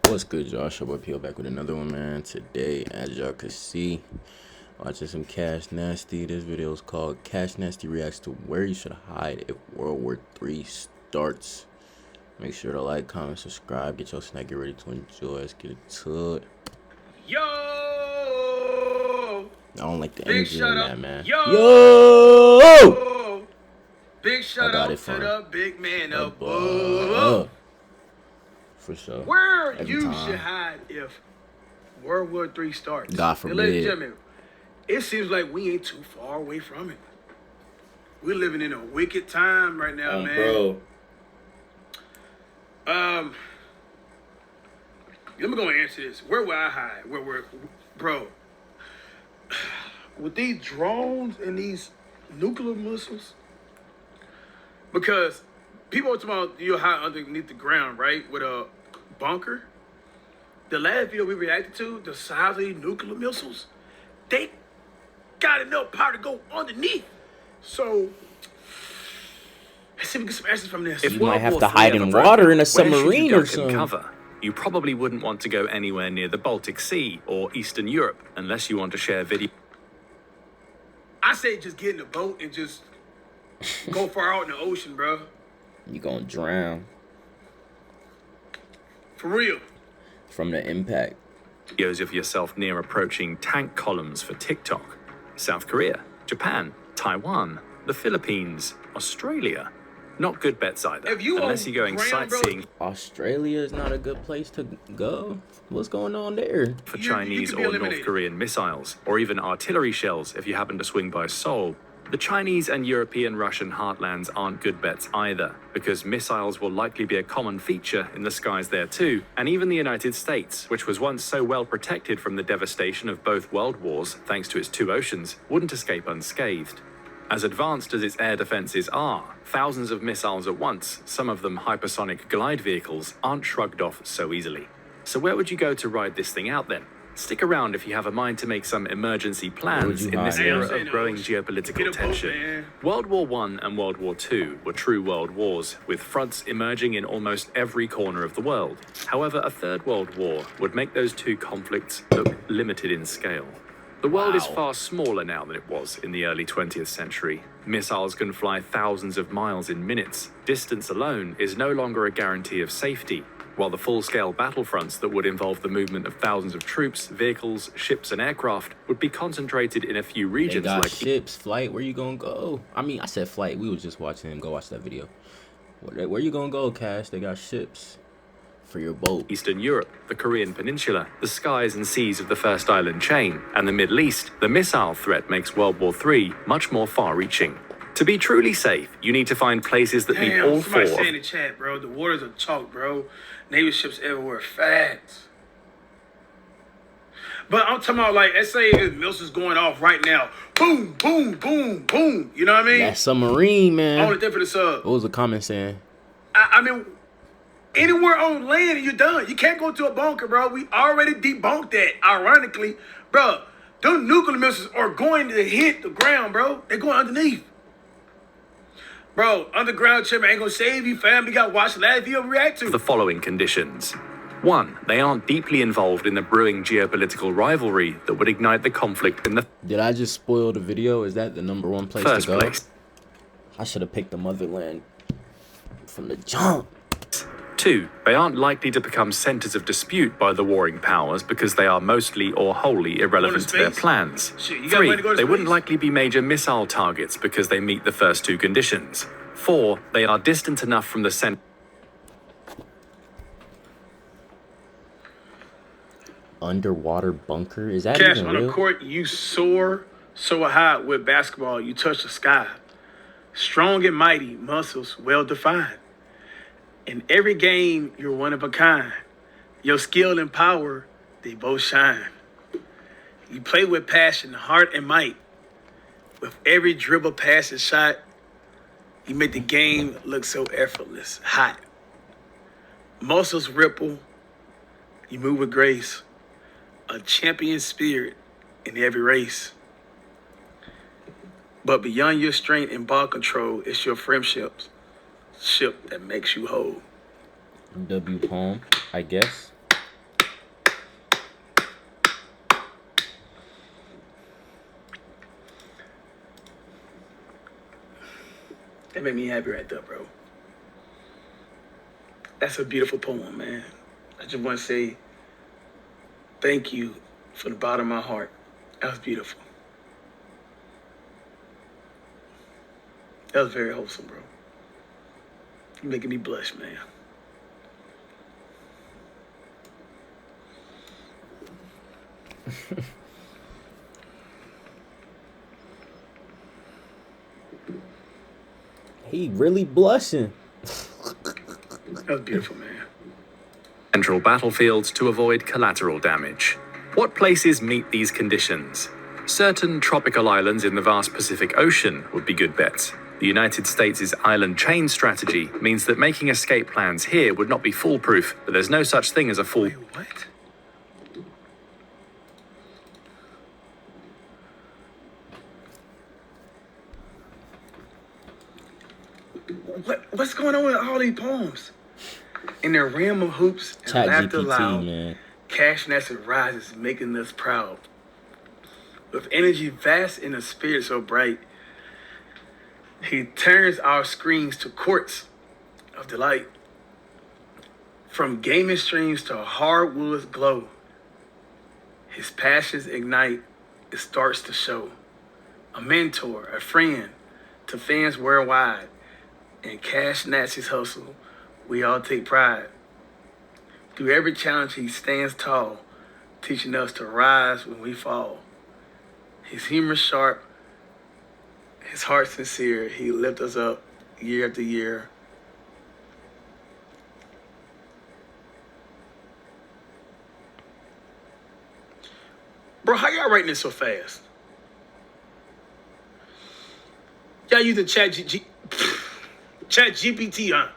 What's good, y'all? Showboy P.O. back with another one, man. Today, as y'all can see, watching some Cash Nasty. This video is called Cash Nasty Reacts to Where You Should Hide If World War III Starts. Make sure to like, comment, subscribe, get your snack, get ready to enjoy. Let's get to it. Yo! I don't like the energy in that, man. Yo! Big shout out to the big man above. For sure. Where you should hide if World War III starts. God forbid. Ladies and gentlemen, it seems like we ain't too far away from it. We're living in a wicked time right now, man. Bro. Let me go and answer this. Where will I hide? Bro, with these drones and these nuclear missiles, because people are talking about you hide underneath the ground, right, with a bunker. The last video we reacted to, the size of these nuclear missiles, they got enough power to go underneath. So let's see if we get some answers from this. If you might have to hide in water in a submarine or something. Cover. You probably wouldn't want to go anywhere near the Baltic Sea or Eastern Europe unless you want to share video. I say just get in the boat and just go far out in the ocean, bro. You gonna drown. For real. From the impact. Videos of yourself near approaching tank columns for TikTok. South Korea, Japan, Taiwan, the Philippines, Australia. Not good bets either, unless you're going sightseeing. Australia is not a good place to go. What's going on there? For Chinese or North Korean missiles, or even artillery shells if you happen to swing by Seoul. The Chinese and European Russian heartlands aren't good bets either, because missiles will likely be a common feature in the skies there too, and even the United States, which was once so well protected from the devastation of both world wars thanks to its two oceans, wouldn't escape unscathed. As advanced as its air defenses are, thousands of missiles at once, some of them hypersonic glide vehicles, aren't shrugged off so easily. So where would you go to ride this thing out then? Stick around if you have a mind to make some emergency plans in this era of growing geopolitical tension. World War I and World War II were true world wars, with fronts emerging in almost every corner of the world. However, a third world war would make those two conflicts look limited in scale. The world is far smaller now than it was in the early 20th century. Missiles can fly thousands of miles in minutes. Distance alone is no longer a guarantee of safety, while the full-scale battlefronts that would involve the movement of thousands of troops, vehicles, ships, and aircraft would be concentrated in a few regions. They got ships, flight, where you gonna go? I mean, I said flight. We was just watching him. Go watch that video. Where you gonna go, Cash? They got ships for your boat. Eastern Europe, the Korean Peninsula, the skies and seas of the first island chain, and the Middle East. The missile threat makes World War III much more far-reaching. To be truly safe, you need to find places that meet all four. Somebody say in the chat, bro, the waters are chalk, bro. Navy ships everywhere, facts. But I'm talking about, like, let's say missiles going off right now. Boom, boom, boom, boom. You know what I mean? That submarine, man. Only thing for the sub. What was the comment saying? I mean, anywhere on land, you're done. You can't go to a bunker, bro. We already debunked that, ironically. Bro, those nuclear missiles are going to hit the ground, bro. They're going underneath. Bro, underground chairman ain't gonna save you, fam. You gotta watch the last video react to. The following conditions. 1. They aren't deeply involved in the brewing geopolitical rivalry that would ignite the conflict in the Did I just spoil the video? Is that the #1 place first to go? place? I should have picked the motherland from the jump. 2. They aren't likely to become centers of dispute by the warring powers because they are mostly or wholly irrelevant to their plans. 3. They wouldn't likely be major missile targets because they meet the first two conditions. 4. They are distant enough from the center. Underwater bunker? Is that Cash even on real? the court, you soar so high with basketball, you touch the sky. Strong and mighty, muscles well defined. In every game, you're one of a kind. Your skill and power, they both shine. You play with passion, heart, and might. With every dribble, pass, and shot, you make the game look so effortless, hot. Muscles ripple, you move with grace. A champion spirit in every race. But beyond your strength and ball control, it's your friendships. Ship that makes you whole. W poem, I guess. That made me happy right there, bro. That's a beautiful poem, man. I just want to say thank you from the bottom of my heart. That was beautiful. That was very wholesome, bro. You're making me blush, man. He really blushing. That was beautiful, man. Central battlefields to avoid collateral damage. What places meet these conditions? Certain tropical islands in the vast Pacific Ocean would be good bets. The United States' island chain strategy means that making escape plans here would not be foolproof, but there's no such thing as a fool. Wait, what? What's going on with all these poems? In their realm of hoops and laughter loud, man. Cash Nestor rises, making us proud. With energy vast and a spirit so bright, he turns our screens to courts of delight. From gaming streams to hardwoods glow, his passions ignite, it starts to show. A mentor, a friend to fans worldwide, and Cash Nasty's hustle, we all take pride. Through every challenge he stands tall, teaching us to rise when we fall. His humor sharp, his heart sincere, he lifts us up year after year. Bro, how y'all writing this so fast? Y'all using Chat GPT, huh?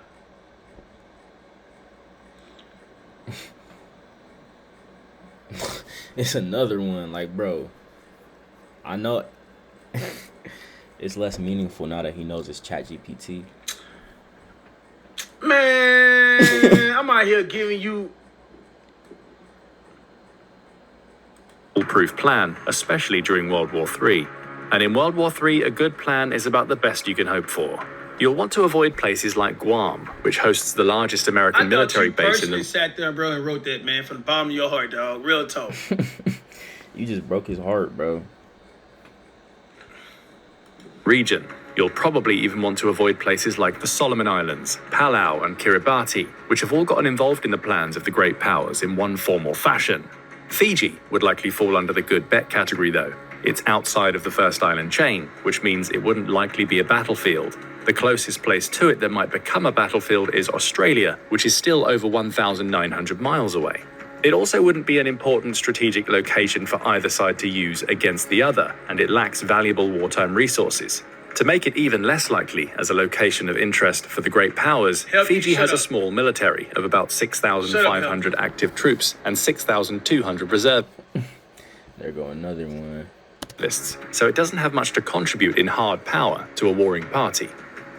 It's another one, like, bro. I know it's less meaningful now that he knows it's ChatGPT. Man, I'm out here giving you Foolproof plan, especially during World War III. And in World War III, a good plan is about the best you can hope for. You'll want to avoid places like Guam, which hosts the largest American military base in the... I sat there, bro, and wrote that, man, from the bottom of your heart, dog. Real talk. You just broke his heart, bro. region. You'll probably even want to avoid places like the Solomon Islands, Palau, and Kiribati, which have all gotten involved in the plans of the great powers in one form or fashion. Fiji would likely fall under the good bet category, though. It's outside of the first island chain, which means it wouldn't likely be a battlefield. The closest place to it that might become a battlefield is Australia, which is still over 1,900 miles away. It also wouldn't be an important strategic location for either side to use against the other, and it lacks valuable wartime resources. To make it even less likely as a location of interest for the great powers, Fiji has a small military of about 6,500 active troops and 6,200 reserve. There go another one. So it doesn't have much to contribute in hard power to a warring party.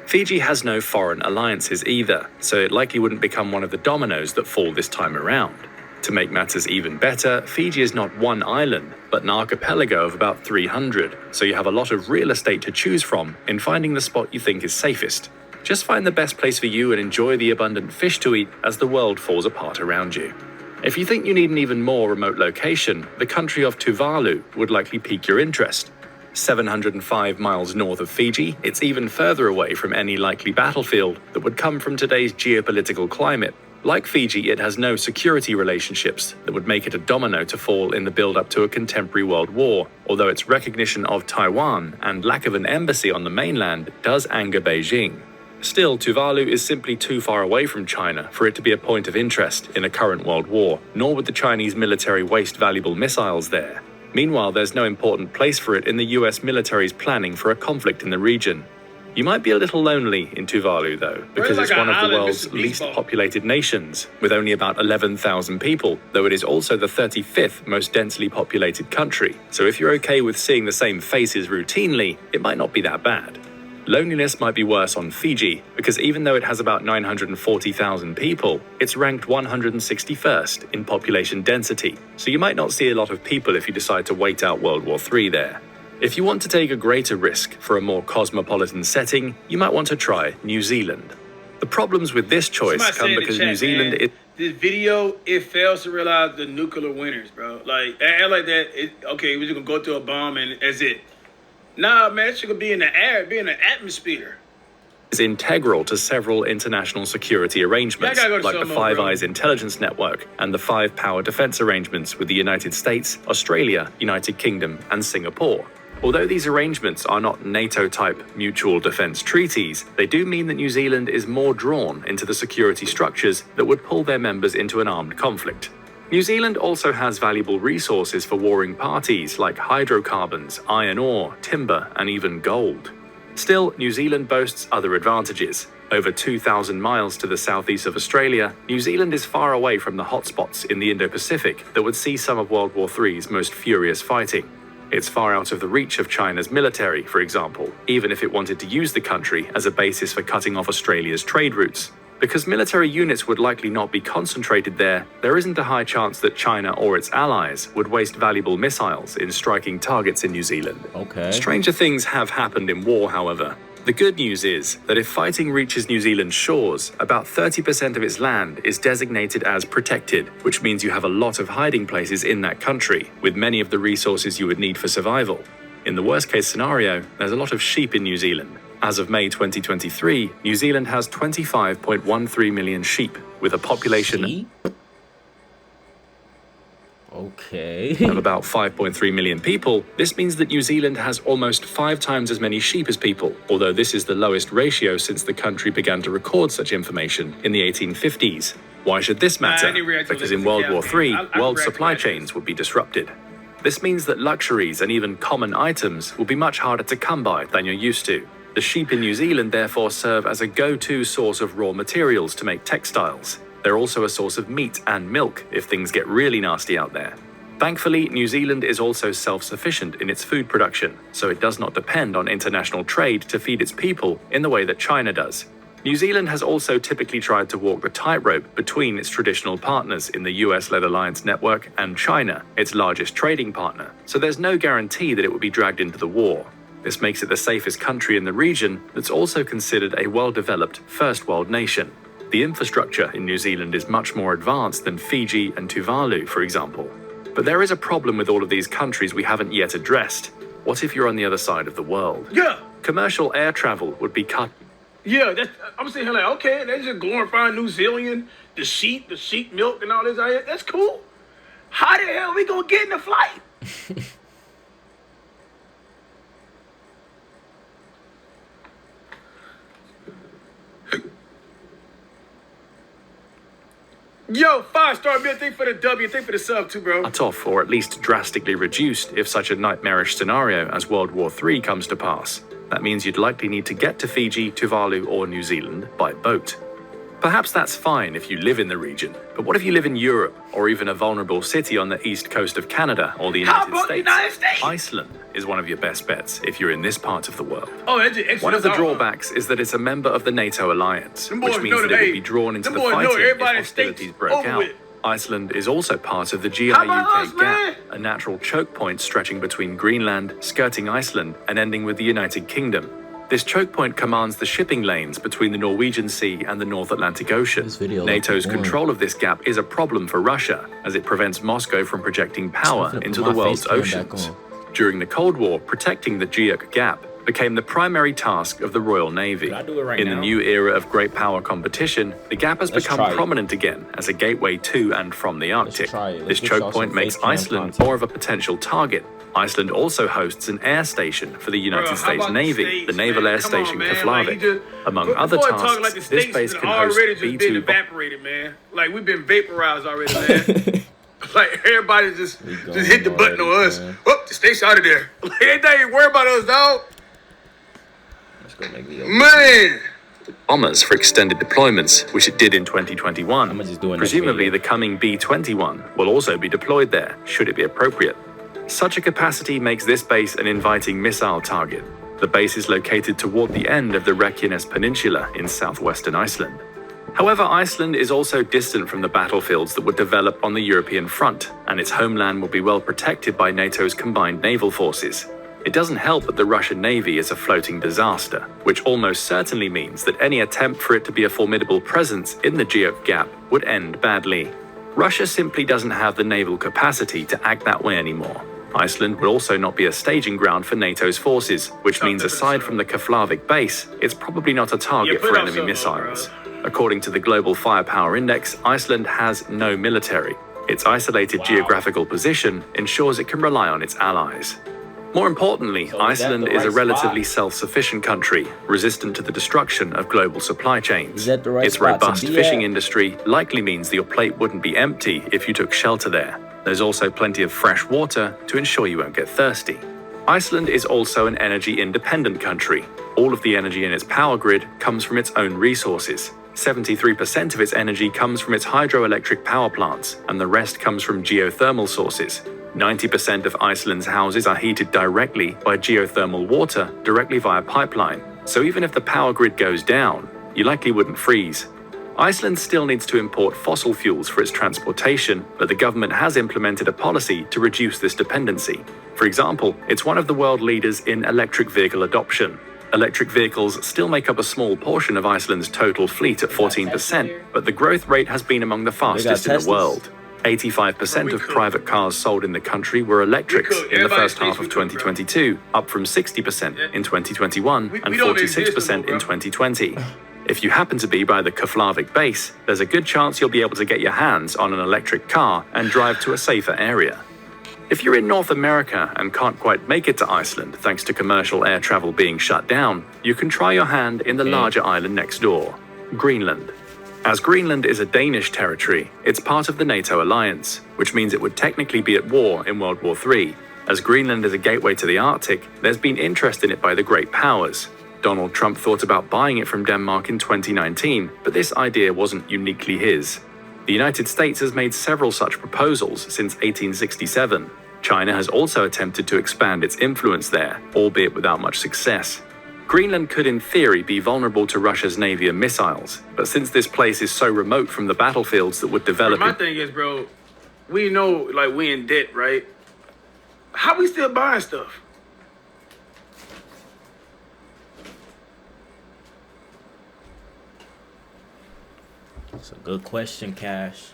Fiji has no foreign alliances either, so it likely wouldn't become one of the dominoes that fall this time around. To make matters even better, Fiji is not one island, but an archipelago of about 300, so you have a lot of real estate to choose from in finding the spot you think is safest. Just find the best place for you and enjoy the abundant fish to eat as the world falls apart around you. If you think you need an even more remote location, the country of Tuvalu would likely pique your interest. 705 miles north of Fiji, it's even further away from any likely battlefield that would come from today's geopolitical climate. Like Fiji, it has no security relationships that would make it a domino to fall in the build-up to a contemporary world war, although its recognition of Taiwan and lack of an embassy on the mainland does anger Beijing. Still, Tuvalu is simply too far away from China for it to be a point of interest in a current world war, nor would the Chinese military waste valuable missiles there. Meanwhile, there's no important place for it in the US military's planning for a conflict in the region. You might be a little lonely in Tuvalu, though, because it's one of the world's least populated nations, with only about 11,000 people, though it is also the 35th most densely populated country. So if you're okay with seeing the same faces routinely, it might not be that bad. Loneliness might be worse on Fiji, because even though it has about 940,000 people, it's ranked 161st in population density, so you might not see a lot of people if you decide to wait out World War III there. If you want to take a greater risk for a more cosmopolitan setting, you might want to try New Zealand. The problems with this choice come because New Zealand is... This video, it fails to realize the nuclear winners, bro. Like, act like that, okay, we're just gonna go through a bomb and that's it. Nah, man, it should be in the air, be in the atmosphere. Is integral to several international security arrangements, like the Five Eyes intelligence network and the Five Power defense arrangements with the United States, Australia, United Kingdom, and Singapore. Although these arrangements are not NATO-type mutual defense treaties, they do mean that New Zealand is more drawn into the security structures that would pull their members into an armed conflict. New Zealand also has valuable resources for warring parties like hydrocarbons, iron ore, timber, and even gold. Still, New Zealand boasts other advantages. Over 2,000 miles to the southeast of Australia, New Zealand is far away from the hotspots in the Indo-Pacific that would see some of World War III's most furious fighting. It's far out of the reach of China's military, for example, even if it wanted to use the country as a basis for cutting off Australia's trade routes. Because military units would likely not be concentrated there, there isn't a high chance that China or its allies would waste valuable missiles in striking targets in New Zealand. Okay. Stranger things have happened in war, however. The good news is that if fighting reaches New Zealand's shores, about 30% of its land is designated as protected, which means you have a lot of hiding places in that country, with many of the resources you would need for survival. In the worst-case scenario, there's a lot of sheep in New Zealand. As of May 2023, New Zealand has 25.13 million sheep, with a population of about 5.3 million people. This means that New Zealand has almost 5 times as many sheep as people, although this is the lowest ratio since the country began to record such information in the 1850s. Why should this matter? Because in World War III, world supply chains would be disrupted. This means that luxuries and even common items will be much harder to come by than you're used to. The sheep in New Zealand therefore serve as a go-to source of raw materials to make textiles. They're also a source of meat and milk if things get really nasty out there. Thankfully, New Zealand is also self-sufficient in its food production, so it does not depend on international trade to feed its people in the way that China does. New Zealand has also typically tried to walk the tightrope between its traditional partners in the US-led alliance network and China, its largest trading partner, so there's no guarantee that it will be dragged into the war. This makes it the safest country in the region that's also considered a well-developed first world nation. The infrastructure in New Zealand is much more advanced than Fiji and Tuvalu, for example. But there is a problem with all of these countries we haven't yet addressed. What if you're on the other side of the world? Yeah. Commercial air travel would be cut. Yeah, I'm saying like, okay, they're just glorifying New Zealand, the sheep milk and all this out here. That's cool. How the hell we gonna get in the flight? Yo, 5-star bill, thank for the W, thank for the sub too, bro. Cut off or at least drastically reduced if such a nightmarish scenario as World War III comes to pass. That means you'd likely need to get to Fiji, Tuvalu, or New Zealand by boat. Perhaps that's fine if you live in the region, but what if you live in Europe, or even a vulnerable city on the east coast of Canada or the United States? Iceland is one of your best bets if you're in this part of the world. One of the drawbacks is that it's a member of the NATO alliance, which means that it would be drawn into the fighting if hostilities broke out. Iceland is also part of the GIUK Gap, a natural choke point stretching between Greenland, skirting Iceland, and ending with the United Kingdom. This choke point commands the shipping lanes between the Norwegian Sea and the North Atlantic Ocean. NATO's control of this gap is a problem for Russia, as it prevents Moscow from projecting power into the world's oceans. During the Cold War, protecting the GIUK Gap became the primary task of the Royal Navy. In the new era of great power competition, the gap has become prominent again as a gateway to and from the Arctic. This choke point makes Iceland more of a potential target. Iceland also hosts an air station for the United States Navy, the Naval Air Station Keflavik. Among other tasks, this base can host B-2 evaporated, man. Like, we've been vaporized already, man. Like, everybody just hit the button on us. Oh, the state's out of there. Like, they ain't even worried about us, dog. Man! Bombers for extended deployments, which it did in 2021. Presumably, the coming B-21 will also be deployed there, should it be appropriate. Such a capacity makes this base an inviting missile target. The base is located toward the end of the Reykjanes Peninsula in southwestern Iceland. However, Iceland is also distant from the battlefields that would develop on the European front, and its homeland will be well protected by NATO's combined naval forces. It doesn't help that the Russian Navy is a floating disaster, which almost certainly means that any attempt for it to be a formidable presence in the Geoc Gap would end badly. Russia simply doesn't have the naval capacity to act that way anymore. Iceland would also not be a staging ground for NATO's forces, which means aside from the Keflavik base, it's probably not a target for enemy missiles. According to the Global Firepower Index, Iceland has no military. Its isolated geographical position ensures it can rely on its allies. More importantly, Iceland is a relatively self-sufficient country, resistant to the destruction of global supply chains. Its robust fishing industry likely means that your plate wouldn't be empty if you took shelter there. There's also plenty of fresh water to ensure you won't get thirsty. Iceland is also an energy-independent country. All of the energy in its power grid comes from its own resources. 73% of its energy comes from its hydroelectric power plants, and the rest comes from geothermal sources. 90% of Iceland's houses are heated directly by geothermal water directly via pipeline, so even if the power grid goes down, you likely wouldn't freeze. Iceland still needs to import fossil fuels for its transportation, but the government has implemented a policy to reduce this dependency. For example, it's one of the world leaders in electric vehicle adoption. Electric vehicles still make up a small portion of Iceland's total fleet at 14%, but the growth rate has been among the fastest in the world. 85% of private cars sold in the country were electrics in the first half of 2022, up from 60% in 2021 and 46% in 2020. If you happen to be by the Keflavik base, there's a good chance you'll be able to get your hands on an electric car and drive to a safer area. If you're in North America and can't quite make it to Iceland thanks to commercial air travel being shut down, you can try your hand in the larger island next door, Greenland. As Greenland is a Danish territory, it's part of the NATO alliance, which means it would technically be at war in World War III. As Greenland is a gateway to the Arctic, there's been interest in it by the great powers. Donald Trump thought about buying it from Denmark in 2019, but this idea wasn't uniquely his. The United States has made several such proposals since 1867. China has also attempted to expand its influence there, albeit without much success. Greenland could in theory be vulnerable to Russia's Navy and missiles, but since this place is so remote from the battlefields that would develop... My thing is, bro, we know, like, we in debt, right? How we still buying stuff? That's a good question, Cash.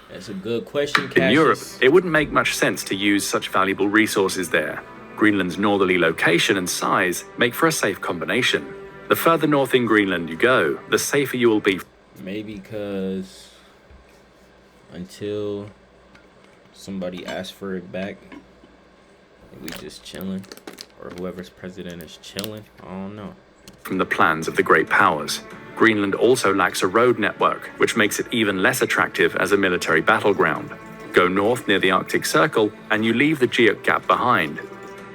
That's a good question, Cash. In Europe, it wouldn't make much sense to use such valuable resources there. Greenland's northerly location and size make for a safe combination. The further north in Greenland you go, the safer you will be. Maybe because until somebody asks for it back, we just chilling, or whoever's president is chilling. I don't know. From the plans of the great powers. Greenland also lacks a road network, which makes it even less attractive as a military battleground. Go north near the Arctic Circle, and you leave the Geoc Gap behind.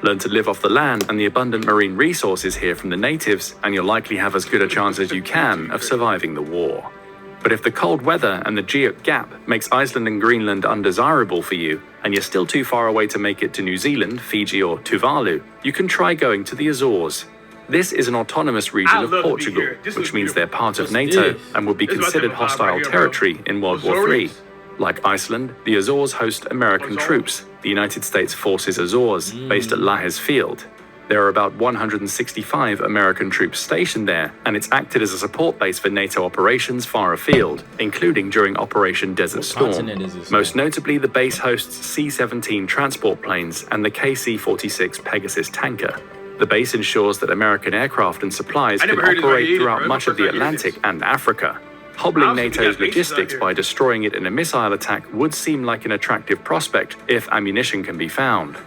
Learn to live off the land and the abundant marine resources here from the natives, and you'll likely have as good a chance as you can of surviving the war. But if the cold weather and the Geoc Gap makes Iceland and Greenland undesirable for you, and you're still too far away to make it to New Zealand, Fiji or Tuvalu, you can try going to the Azores. This is an autonomous region of Portugal, which means they're part of NATO and would be considered hostile territory in World War III. Like Iceland, the Azores host American troops, the United States Forces Azores, based at Lajes Field. There are about 165 American troops stationed there, and it's acted as a support base for NATO operations far afield, including during Operation Desert Storm. Most notably, the base hosts C-17 transport planes and the KC-46 Pegasus tanker. The base ensures that American aircraft and supplies can operate throughout much of the Atlantic and Africa. Hobbling NATO's logistics by destroying it in a missile attack would seem like an attractive prospect if ammunition can be found.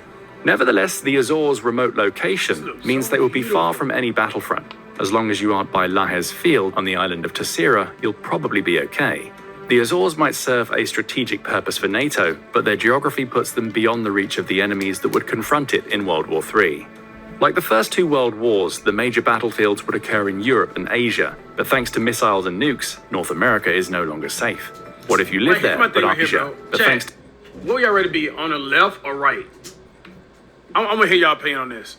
Nevertheless, the Azores' remote location means they will be far from any battlefront. As long as you aren't by Lajes Field on the island of Terceira, you'll probably be okay. The Azores might serve a strategic purpose for NATO, but their geography puts them beyond the reach of the enemies that would confront it in World War III. Like the first two world wars, the major battlefields would occur in Europe and Asia, but thanks to missiles and nukes, North America is no longer safe. What if you live there, but Asia? But thanks to... What y'all ready to be, on the left or right? I'm gonna hear y'all opinion on this.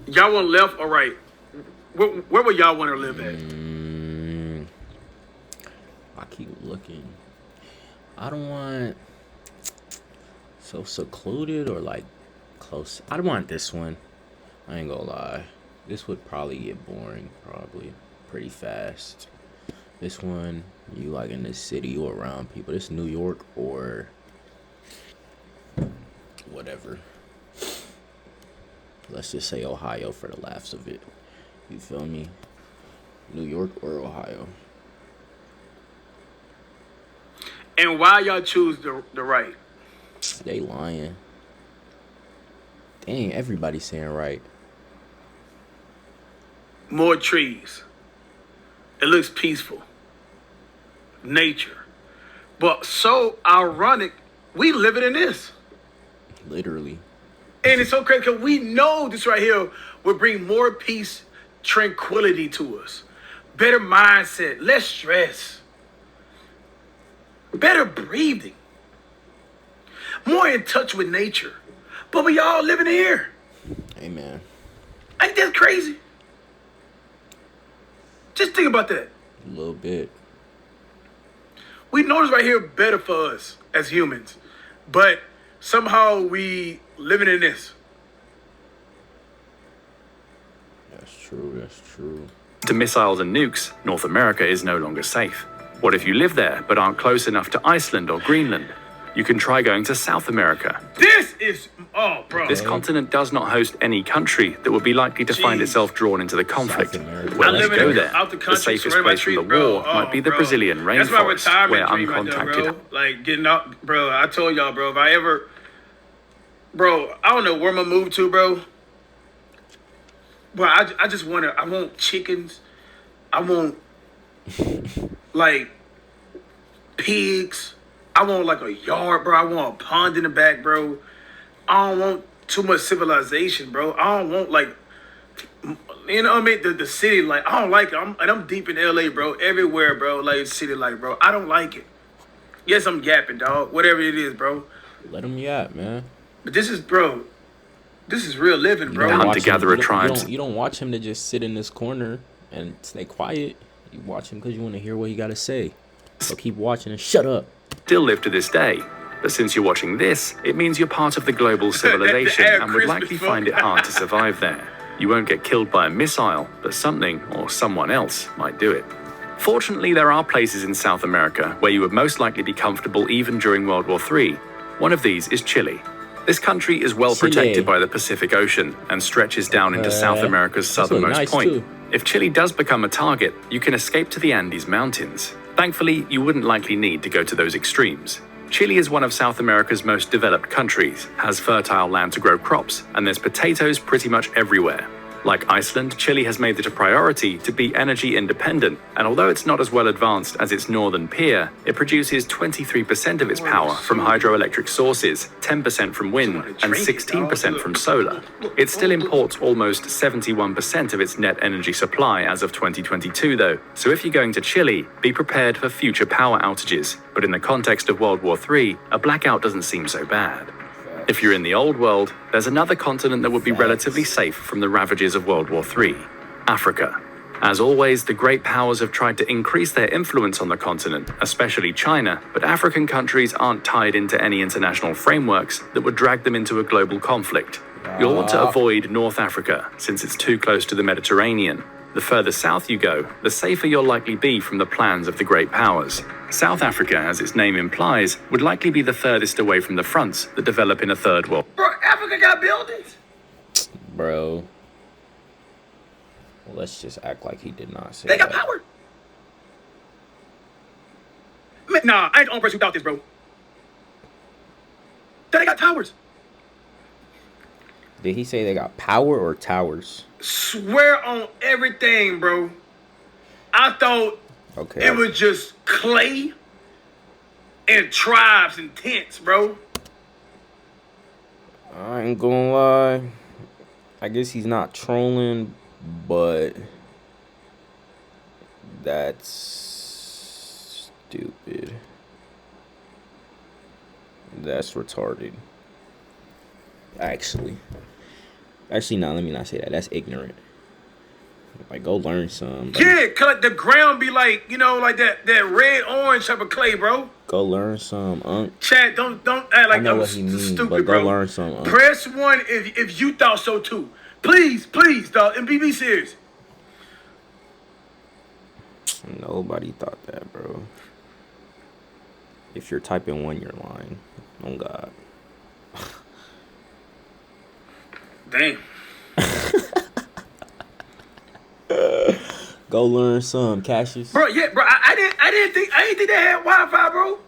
Y'all want left or right? Where would y'all want to live at? I keep looking. I don't want... So secluded or like close? I want this one. I ain't gonna lie. This would probably get boring, probably pretty fast. This one, you like in the city or around people. This New York or whatever. Let's just say Ohio for the laughs of it. You feel me? New York or Ohio. And why y'all choose the right? They lying. Dang, everybody saying right. More trees. It looks peaceful. Nature. But so ironic, we living in this. Literally. And it's so crazy because we know this right here will bring more peace, tranquility to us. Better mindset, less stress. Better breathing. More in touch with nature. But we all living here. Amen. Ain't that crazy? Just think about that. A little bit. We know this right here better for us as humans. But somehow we living in this. That's true. That's true. To missiles and nukes, North America is no longer safe. What if you live there but aren't close enough to Iceland or Greenland? You can try going to South America. This is, oh, bro. This continent does not host any country that would be likely to find itself drawn into the conflict. South America. Well, I let's live go in there. out the country, The safest surrounded by place from trees, the bro. war might be the Bro. Brazilian That's my rainforest, retirement where dream right there, uncontacted... bro. Like getting out, bro. I told y'all, bro. If I ever, bro, I don't know where I'm gonna move to, bro. But I just want to. I want chickens. I want like pigs. I want like a yard, bro. I want a pond in the back, bro. I don't want too much civilization, bro. I don't want like, you know what I mean? The city, like, I don't like it. I'm deep in LA, bro. Everywhere, bro. Like, city, like, bro. I don't like it. Yes, I'm gapping, dog. Whatever it is, bro. Let them yap, man. But this is, bro. This is real living, You bro. don't watch Hunter-gatherer him- you don't- tribes. You don't watch him to just sit in this corner and stay quiet. You watch him because you want to hear what he got to say. So keep watching and shut up. Still live to this day. But since you're watching this, it means you're part of the global civilization Air and would Christmas likely folk. find it hard to survive there. You won't get killed by a missile, but something or someone else might do it. Fortunately, there are places in South America where you would most likely be comfortable even during World War III. One of these is Chile. This country is well Chile. protected by the Pacific Ocean and stretches down into South America's That's look southernmost nice, point. too. If Chile does become a target, you can escape to the Andes Mountains. Thankfully, you wouldn't likely need to go to those extremes. Chile is one of South America's most developed countries, has fertile land to grow crops, and there's potatoes pretty much everywhere. Like Iceland, Chile has made it a priority to be energy independent, and although it's not as well advanced as its northern peer, it produces 23% of its power from hydroelectric sources, 10% from wind, and 16% from solar. It still imports almost 71% of its net energy supply as of 2022 though, so if you're going to Chile, be prepared for future power outages, but in the context of World War III, a blackout doesn't seem so bad. If you're in the old world, there's another continent that would be relatively safe from the ravages of World War III, Africa. As always, the great powers have tried to increase their influence on the continent, especially China, but African countries aren't tied into any international frameworks that would drag them into a global conflict. You'll want to avoid North Africa, since it's too close to the Mediterranean. The further south you go, the safer you'll likely be from the plans of the great powers. South Africa, as its name implies, would likely be the furthest away from the fronts that develop in a third world. Bro, Africa got buildings. Bro. Well, let's just act like he did not say They got that. power. Man, nah, I ain't the only person who thought this, bro. They got towers. Did he say they got power or towers? Swear on everything, bro. I thought Okay. it was just clay and tribes and tents, bro. I ain't gonna lie. I guess he's not trolling, but that's stupid. That's retarded. Actually, no, let me not say that. That's ignorant. Like, go learn some. Like, Yeah, cause the ground be like, you know, like that red orange type of clay, bro. Go learn some, Unc. Chat, don't act I like know I'm what he means, stupid, but go bro. learn some, Unc. Press 1 if you thought so too. Please, dog. And be serious. Nobody thought that, bro. If you're typing 1, you're lying. Oh, God. Damn. Go learn some, Cassius. Bro, yeah, bro. I didn't think they had Wi-Fi, bro.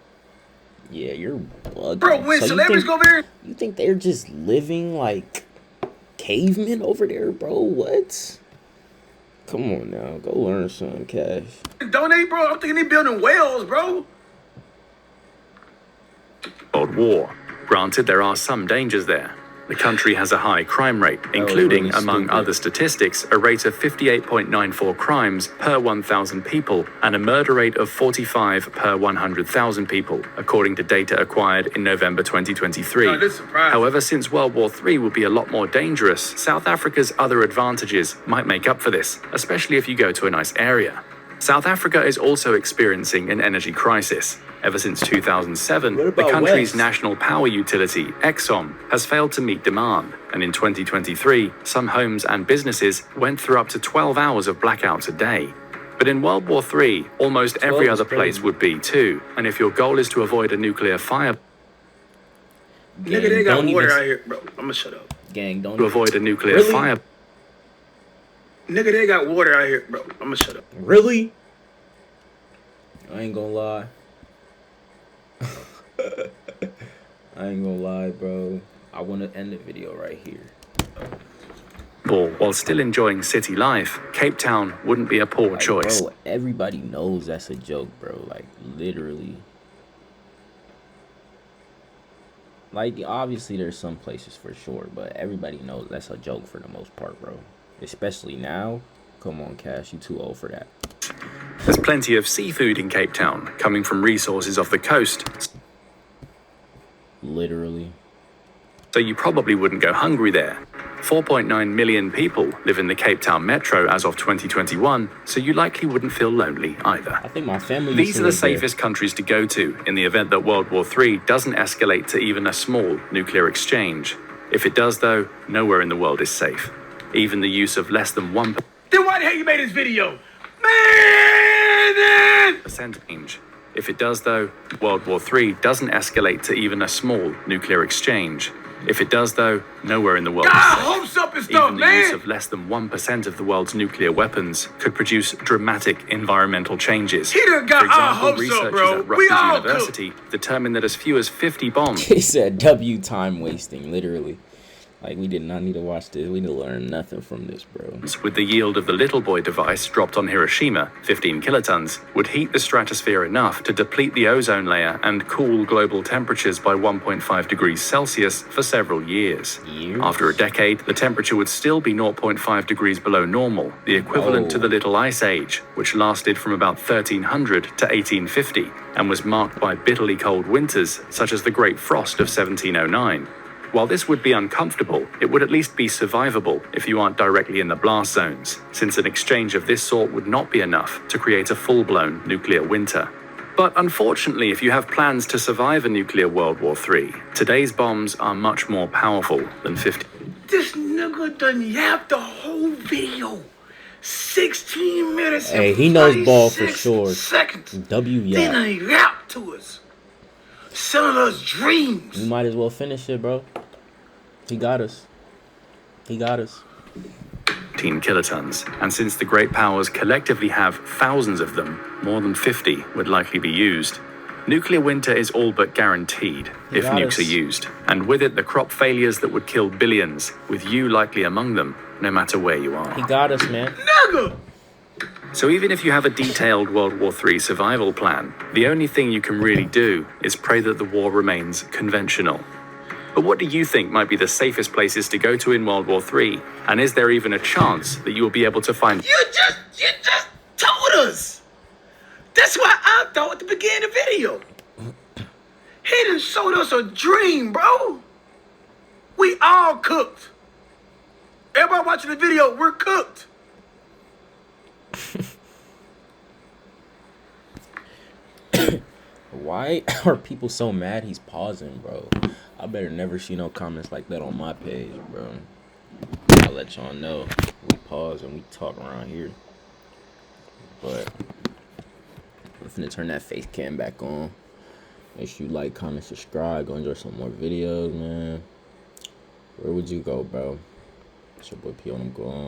Yeah, you're bugging. Bro, when So celebrities go there, you think they're just living like cavemen over there, bro? What? Come on now, go learn some, Cash. donate, bro. I'm thinking they building wells, bro. World War. Granted, there are some dangers there. The country has a high crime rate, including, really among stupid. other statistics, a rate of 58.94 crimes per 1,000 people and a murder rate of 45 per 100,000 people, according to data acquired in November 2023. No, this is surprising. However, since World War III would be a lot more dangerous, South Africa's other advantages might make up for this, especially if you go to a nice area. South Africa is also experiencing an energy crisis. Ever since 2007, What the about country's West? national power utility, Exxon, has failed to meet demand. And in 2023, some homes and businesses went through up to 12 hours of blackouts a day. But in World War III, almost every 12 is other place crazy. would be too. And if your goal is to avoid a nuclear fire, Nigga, they got don't water even- out here, bro. I'ma shut up. Gang, don't to avoid a nuclear Really? fire, Nigga, they got water out here, bro. I'ma shut up. Really? I ain't gonna lie. I ain't gonna lie, bro. I want to end the video right here. while still enjoying city life, Cape Town wouldn't be a poor Like, choice. bro, everybody knows that's a joke, bro. Like, literally. Like, obviously, there's some places for sure, but everybody knows that's a joke for the most part, bro. Especially now. Come on, Cash, you too old for that. There's plenty of seafood in Cape Town, coming from resources off the coast, Literally. so you probably wouldn't go hungry there. 4.9 million people live in the Cape Town metro as of 2021, so you likely wouldn't feel lonely either. I think my family used These to are the live there. safest countries to go to in the event that World War III doesn't escalate to even a small nuclear exchange. If it does, though, nowhere in the world is safe. Even the use of less than 1% Then why the hell you made this video? Man! range. If it does, though, World War III doesn't escalate to even a small nuclear exchange. If it does, though, nowhere in the world is God, safe. hopes up and stuff, Even the use man. of less than 1% of the world's nuclear weapons could produce dramatic environmental changes. He done got For our example, hopes up, researchers bro. at We Rutgers all University determined that as few as 50 bombs He said W time wasting, literally. Like, we did not need to watch this. We need to learn nothing from this, bro. with the yield of the Little Boy device dropped on Hiroshima, 15 kilotons, would heat the stratosphere enough to deplete the ozone layer and cool global temperatures by 1.5 degrees Celsius for several years. After a decade, the temperature would still be 0.5 degrees below normal, the equivalent to the Little Ice Age, which lasted from about 1300 to 1850 and was marked by bitterly cold winters, such as the Great Frost of 1709. While this would be uncomfortable, it would at least be survivable if you aren't directly in the blast zones, since an exchange of this sort would not be enough to create a full-blown nuclear winter. But unfortunately, if you have plans to survive a nuclear World War III, today's bombs are much more powerful than 50. This nigga done yapped the whole video. 16 minutes Hey, and he knows ball for 46 sure. seconds. W Then yap. he yapped to us. Selling us dreams. We might as well finish it, bro. He got us. He got us. 15 kilotons, and since the great powers collectively have thousands of them, more than 50 would likely be used. Nuclear winter is all but guaranteed if Got nukes us. are used, and with it the crop failures that would kill billions, with you likely among them, no matter where you He are. got us, man. Nigga. So even if you have a detailed World War III survival plan, the only thing you can really do is pray that the war remains conventional. But what do you think might be the safest places to go to in World War III? And is there even a chance that you will be able to find You just told us. That's why I thought at the beginning of the video. He done showed us a dream, bro. We all cooked. Everybody watching the video, we're cooked. Why are people so mad he's pausing, bro? I better never see no comments like that on my page, bro. I'll let y'all know. We pause and we talk around here. But I'm finna turn that face cam back on. Make sure you like, comment, subscribe. Go enjoy some more videos, man. Where would you go, bro? It's your boy P on them. Go on.